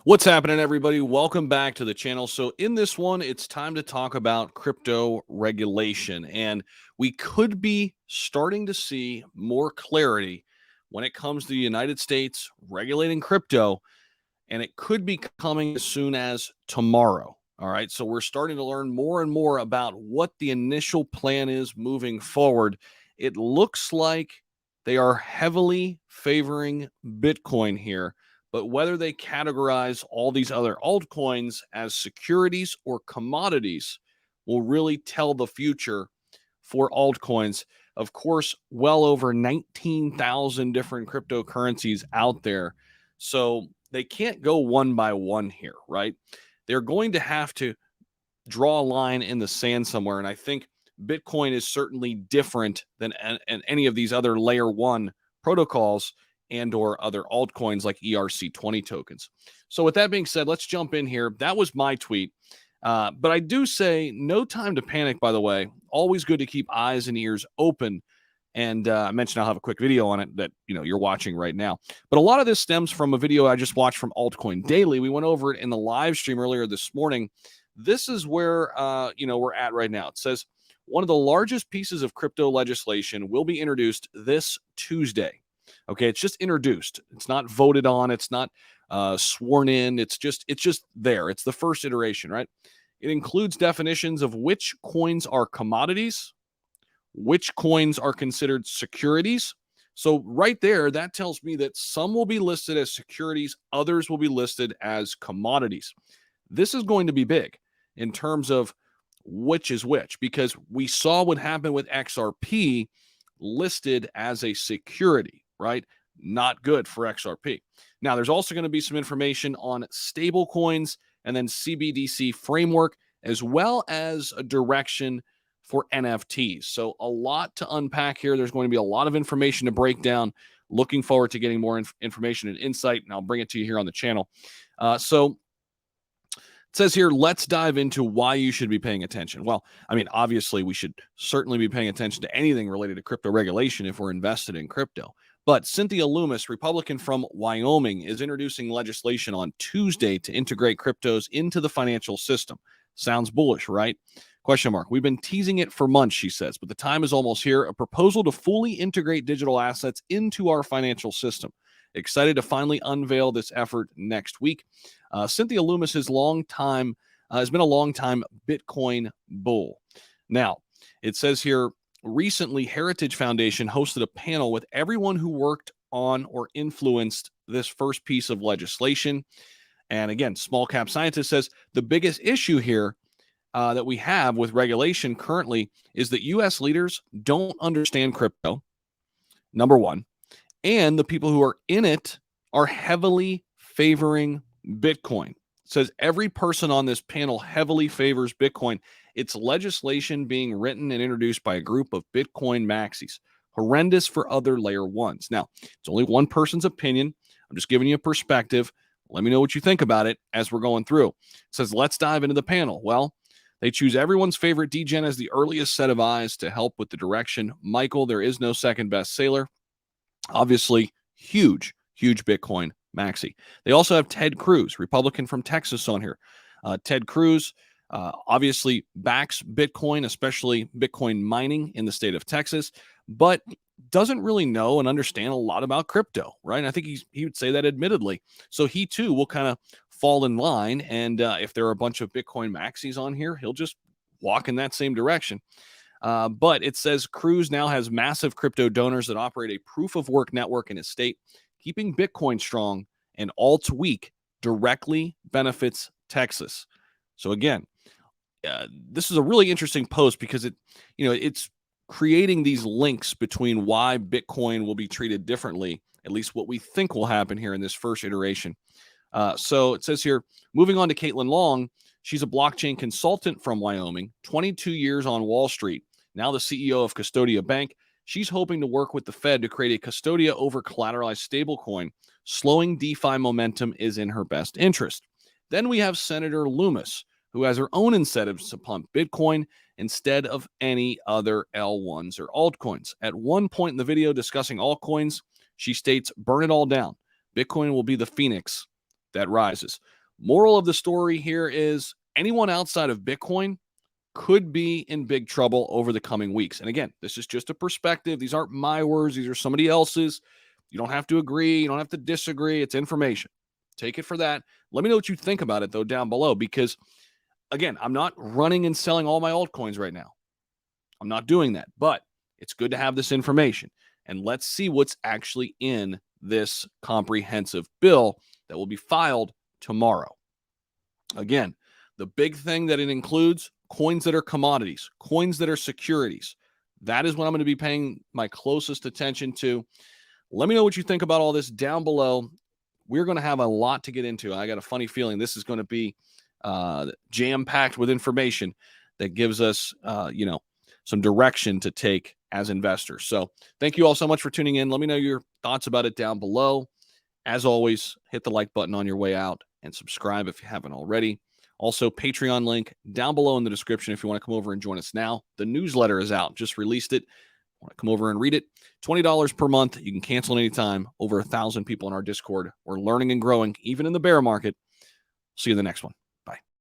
What's happening, everybody? Welcome back to the channel. So in this one, it's time to talk about crypto regulation. And we could be starting to see more clarity when it comes to the United States regulating crypto, and it could be coming as soon as tomorrow. All right. So we're starting to learn more and more about what the initial plan is moving forward. It looks like they are heavily favoring Bitcoin here, but whether they categorize all these other altcoins as securities or commodities will really tell the future for altcoins. Of course, well over 19,000 different cryptocurrencies out there. So they can't go one by one here, right? They're going to have to draw a line in the sand somewhere. And I think Bitcoin is certainly different than any of these other layer one protocols and or other altcoins like ERC20 tokens. So with that being said, let's jump in here. That was my tweet. But I do say no time to panic, by the way. Always good to keep eyes and ears open. And I mentioned I'll have a quick video on it that you're watching right now. But a lot of this stems from a video I just watched from Altcoin Daily. We went over it in the live stream earlier this morning. This is where we're at right now. It says one of the largest pieces of crypto legislation will be introduced this Tuesday. Okay, it's just introduced. It's not voted on. It's not sworn in. It's just there. It's the first iteration, right? It includes definitions of which coins are commodities, which coins are considered securities. So right there, that tells me that some will be listed as securities, others will be listed as commodities. This is going to be big in terms of which is which, because we saw what happened with XRP listed as a security, right? Not good for XRP. Now, there's also going to be some information on stable coins and then CBDC framework, as well as a direction for NFTs. So a lot to unpack here. There's going to be a lot of information to break down. Looking forward to getting more information and insight, and I'll bring it to you here on the channel. So it says here, let's dive into why you should be paying attention. Well, I mean, obviously, we should certainly be paying attention to anything related to crypto regulation if we're invested in crypto. But Cynthia Loomis, Republican from Wyoming, is introducing legislation on Tuesday to integrate cryptos into the financial system. Sounds bullish, right? Question mark. We've been teasing it for months, she says, but the time is almost here. A proposal to fully integrate digital assets into our financial system. Excited to finally unveil this effort next week. Cynthia Loomis has been a long time Bitcoin bull. Now, it says here, recently Heritage Foundation hosted a panel with everyone who worked on or influenced this first piece of legislation. And again, Small Cap Scientist says the biggest issue here that we have with regulation currently is that U.S. leaders don't understand crypto, number one, and the people who are in it are heavily favoring Bitcoin. It says every person on this panel heavily favors Bitcoin. It's legislation being written and introduced by a group of Bitcoin maxis. Horrendous for other layer ones. Now, it's only one person's opinion. I'm just giving you a perspective. Let me know what you think about it as we're going through. It says, let's dive into the panel. Well, they choose everyone's favorite degen as the earliest set of eyes to help with the direction. Michael, there is no second best sailor. Obviously, huge Bitcoin maxi. They also have Ted Cruz, Republican from Texas, on here. Ted Cruz obviously backs Bitcoin, especially Bitcoin mining in the state of Texas, but doesn't really know and understand a lot about crypto, right? And I think he would say that admittedly. So he too will kind of fall in line. And if there are a bunch of Bitcoin maxis on here, he'll just walk in that same direction. But it says Cruz now has massive crypto donors that operate a proof of work network in his state. Keeping Bitcoin strong and alt weak directly benefits Texas. So again, this is a really interesting post because it's creating these links between why Bitcoin will be treated differently, at least what we think will happen here in this first iteration. So it says here, moving on to Caitlin Long, she's a blockchain consultant from Wyoming, 22 years on Wall Street, now the CEO of Custodia Bank. She's hoping to work with the Fed to create a Custodia over collateralized stablecoin. Slowing DeFi momentum is in her best interest. Then we have Senator Loomis, who has her own incentives to pump Bitcoin instead of any other L1s or altcoins. At one point in the video discussing altcoins, she states, burn it all down. Bitcoin will be the phoenix that rises. Moral of the story here is anyone outside of Bitcoin could be in big trouble over the coming weeks. And again, this is just a perspective. These aren't my words. These are somebody else's. You don't have to agree. You don't have to disagree. It's information. Take it for that. Let me know what you think about it, though, down below, because, again, I'm not running and selling all my altcoins right now. I'm not doing that, but it's good to have this information. And let's see what's actually in this comprehensive bill that will be filed tomorrow. Again, the big thing that it includes, coins that are commodities, coins that are securities. That is what I'm going to be paying my closest attention to. Let me know what you think about all this down below. We're going to have a lot to get into. I got a funny feeling this is going to be jam-packed with information that gives us, some direction to take as investors. So thank you all so much for tuning in. Let me know your thoughts about it down below. As always, hit the like button on your way out and subscribe if you haven't already. Also, Patreon link down below in the description if you want to come over and join us now. The newsletter is out. Just released it. Want to come over and read it? $20 per month. You can cancel anytime. Over 1,000 people in our Discord. We're learning and growing, even in the bear market. See you in the next one.